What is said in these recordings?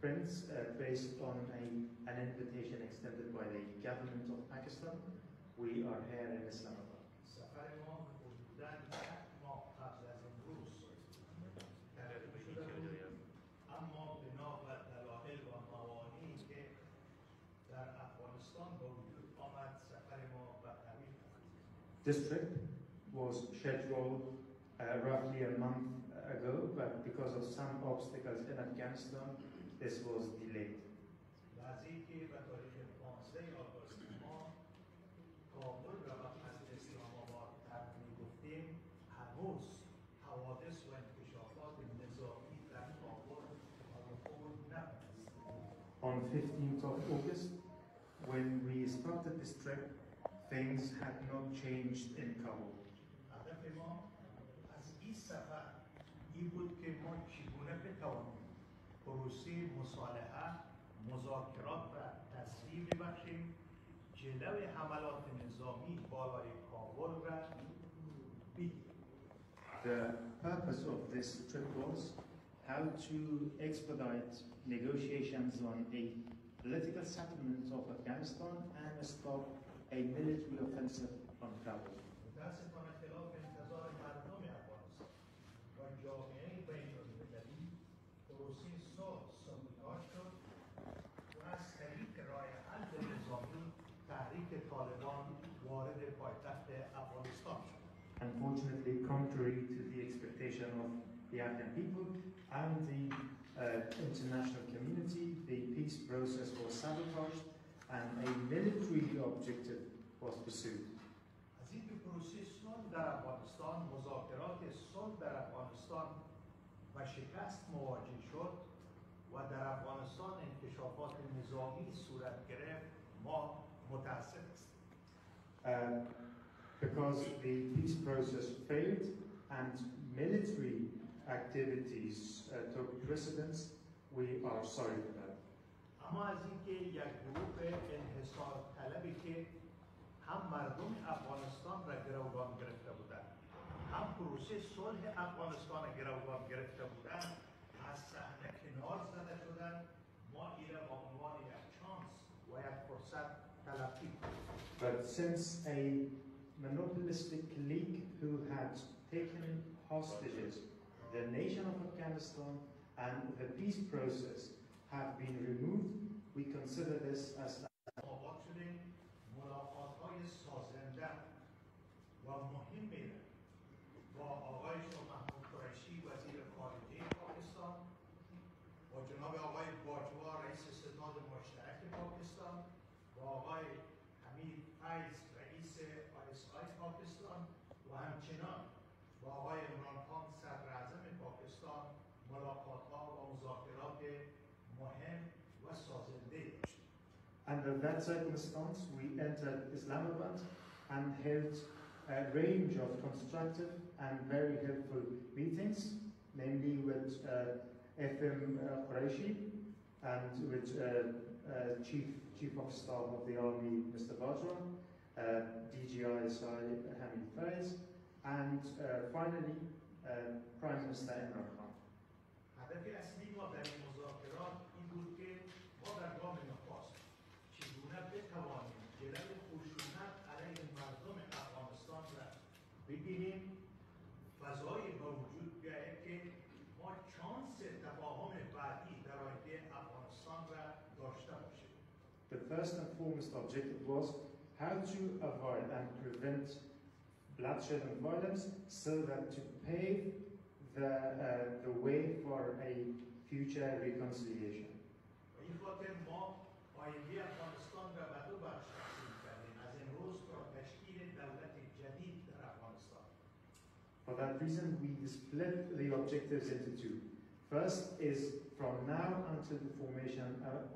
Prince, based on an invitation extended by the government of Pakistan. We are here in Islamabad. سفر ما حدوداً 10 ماه قبل از امروز ترتیب شده بود، اما بنا بر دلایل و موانعی که در افغانستان به وجود آمد سفر ما به طویل بود. This trip was scheduled roughly a month ago, but because of some obstacles in Afghanistan, this was delayed. بعضی که به تاریخ 15 آگوست ما کابل را به قصد اسلام آباد ترک می‌گفتیم، هنوز حوادث و انکشافات نظامی در کابل رخود نپذیرفت. On 15th of August, when we started this trip, things had not changed in Kabul. هدف ما از این سفر این بود که ما چگونه بتوانیم پروسه مصالحه مذاکرات را تسریع ببخشیم، جلوی حملات نظامی بالای کابل را بگیریم. The purpose of this trip was how to expedite negotiations on a political settlement of Afghanistan and stop a military offensive on Kabul. متاسفانه خلاف انتظار مردم افغانستان و جامعه بین‌المللی پروسه صلح سابوتاژ شد و از طریق راه حل نظامی تحریک طالبان وارد پایتخت افغانستان شد. Unfortunately, contrary to the expectation of the Afghan people and the international community, the peace process was sabotaged and a military objective was pursued. از اینکه پروسه صلح در افغانستان، مذاکرات صلح در افغانستان و شکست مواجه شد و در افغانستان انکشافات نظامی صورت گرفت، ما متاسف هستیم. Because the peace process failed and military activities took precedence, we are sorry for that. اما از اینکه یک گروه انحصار طلبی که هم مردم افغانستان را گروگان گرفته بودند، هم پروسه صلح افغانستان را گروگان گرفته بودند، از صحنه کنار زده شدند، ما این را به عنوان یک چانس و یک فرصت تلقی کنیم. But since a monopolistic league who had taken hostages the nation of Afghanistan and the peace process have been removed, we consider this as آباد شدیم. ملاقات‌های سازنده و مهمی با آقای شاه محمود قریشی وزیر خارجه پاکستان، با جناب آقای باجوا رئیس ستاد مشترک پاکستان، با آقای حمید فیض رئیس ISI پاکستان و همچنان با آقای عمران خان صدراعظم پاکستان ملاقات‌ها و مذاکرات مهم و سازنده داشتیم. Under that circumstance, we entered Islamabad and held a range of constructive and very helpful meetings, namely with FM Qureshi and with Chief of Staff of the Army, Mr. Bajwa, DGISI Hamid Faiz, and finally Prime Minister Imran Khan. هدف اصلی ما در این مذاکرات این بود که ما در گام نخست چگونه بتوانیم جلوی خشونت علیه مردم افغانستان را بگیریم، فضایی به وجود بیاید که ما چانس تفاهم بعدی در آینده افغانستان را داشته باشیم. The first and foremost objective was how to avoid and prevent bloodshed and violence so that to pave the way for a future reconciliation. و این خاطر ما آینده افغانستان را به دو بخش تقسیم کردیم، از امروز تا تشکیل دولت جدید در افغانستان. For that reason, we split the objectives into two. First is from now until the formation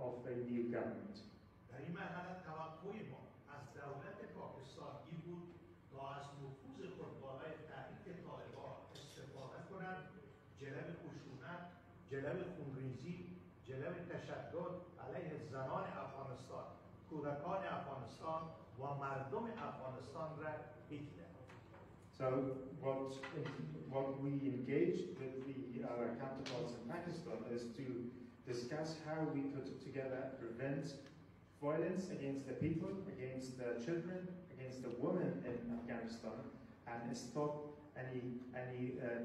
of a new government. در این مرحله توقع ما از دولت پاکستان این بود تا از نفوذ خود بالای تحریک طالبان استفاده کنند، جلوی خشونت، جلوی خونریزی، جلوی تشدد علیه زنان افغانستان، کودکان افغانستان و مردم افغانستان را بگیرند. So what we engaged with our counterparts in Pakistan is to discuss how we could together prevent violence against the people, against the children, against the women in Afghanistan, and stop any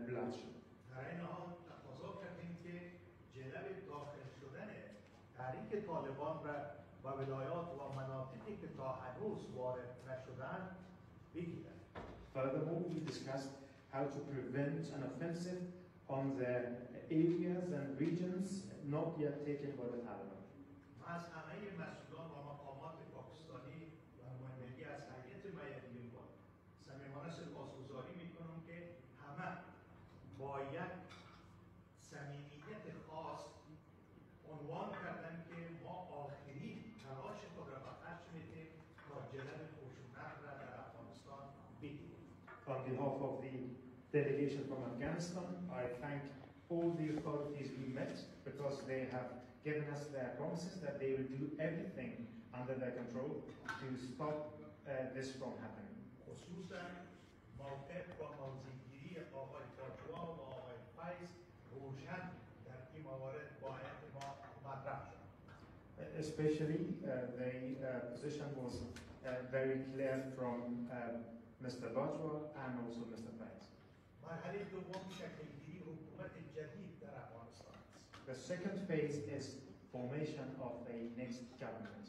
bloodshed. در این حال تقاضا کردیم که جلب داخل شدن تحریک طالبان را و ولایات و مناطقی که تا هنوز وارد نشدند بگیرد. Furthermore, we discussed how to prevent an offensive on the areas and regions not yet taken by the Taliban. من از همه مسئولان و مقامات پاکستانی و نمایندگی از هیئت میادین با صمیمانه سپاسگزاری میکنم که همه با یک صمیمیت خاص عنوان کردن که ما آخرین تلاش خود را به خرج میدیم تا جلب خشونت را در افغانستان بگیریم. On behalf of the delegation from Afghanistan, I thank all the authorities we met because they have given us their promises that they will do everything under their control to stop this from happening. خصوصا موقف و موضع‌گیری آقای باجوا و آقای فیض روشن در این موارد باید ما مطرح شد. Especially the position was very clear from Mr. Bajwa and also Mr. Faiz. مرحله دوم شکل‌گیری حکومت جدید در افغانستان است. The second phase is formation of a next government.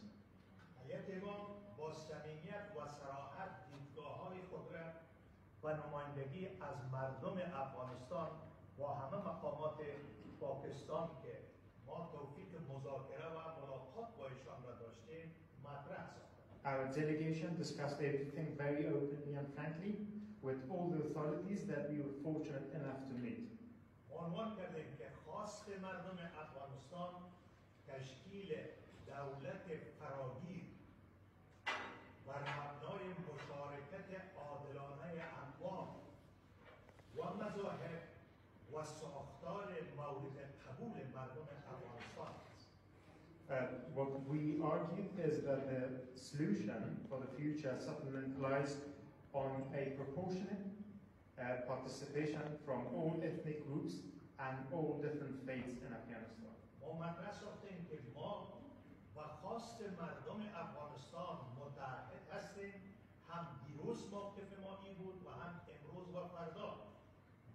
هیئت ما با صمیمیت و صراحت دیدگاه‌های خود را و نمایندگی از مردم افغانستان با همه مقامات پاکستان که ما توفیق مذاکره و ملاقات با ایشان را داشتیم مطرح ساختیم. Our delegation discussed everything very openly and frankly with all the authorities that we were fortunate enough to meet. عنوان کردیم که خواست مردم افغانستان تشکیل دولت فراگیر بر مبنای مشارکت عادلانه اقوام و مذاهب و ساختار مورد قبول مردم افغانستان است. What we argued is that the solution for the future settlement lies on a proportionate participation from all ethnic groups and all different faiths in Afghanistan. ما مطرح ساختیم که ما و خواست مردم افغانستان متحد هستیم. هم دیروز موقف ما این بود و هم امروز و فردا.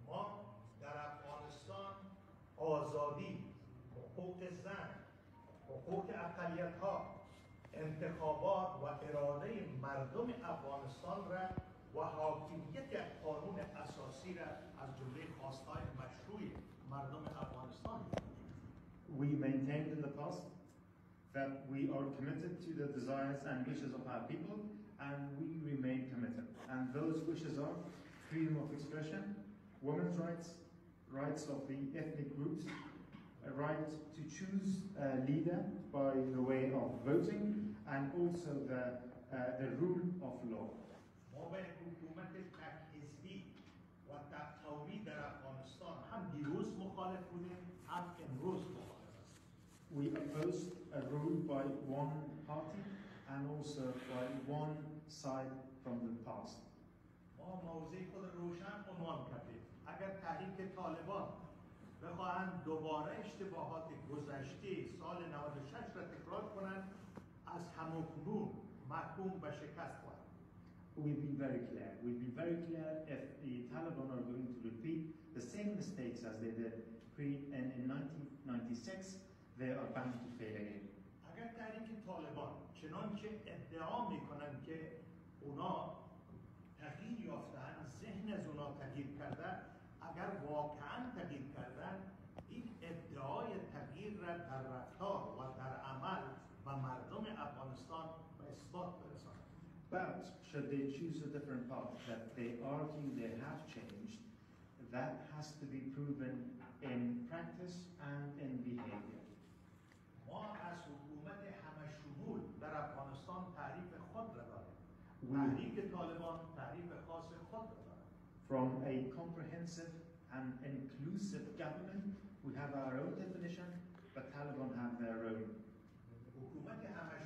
ما در افغانستان آزادی، حقوق زن، حقوق اقلیت‌ها، انتخابات و اراده مردم افغانستان را و حاکمیت قانون اساسی را از جمله خواست‌های مشروع مردم افغانستان. We maintained in the past that we are committed to the desires and wishes of our people, and we remain committed. And those wishes are freedom of expression, women's rights, rights of the ethnic groups, a right to choose a leader by the way of voting, and also the rule of law. ما به حکومت تک حزبی و تک قومی در افغانستان هم دیروز مخالف بودیم، هم امروز مخالف هستیم. We opposed a rule by one party and also by one side from the past. ما موضع خود روشن عنوان کردیم. اگر تحریک طالبان بخواهند دوباره اشتباهات گذشته سال 96 را تکرار کنند، از همکنون محکوم به شکست خواهند. We've been very clear. We've been very clear if the Taliban are going to repeat the same mistakes as they did in 1996, they are bound to fail again. اگر تحریک طالبان چنانچه ادعا میکنند که اونا تغییر یافتن، ذهن از اونا تغییر کرده، اگر واقعا تغییر کردن، این ادعای تغییر را در رفتار و در عمل و مردم افغانستان به اثبات برسانند. But should they choose a different path that they argue they have changed, that has to be proven in practice and in behavior. ما از حکومت همه شمول در افغانستان تعریف خود را داریم. تحریک طالبان تعریف خاص خود را دارد. From a comprehensive and inclusive government, we have our own definition, but Taliban have their own. حکومت همه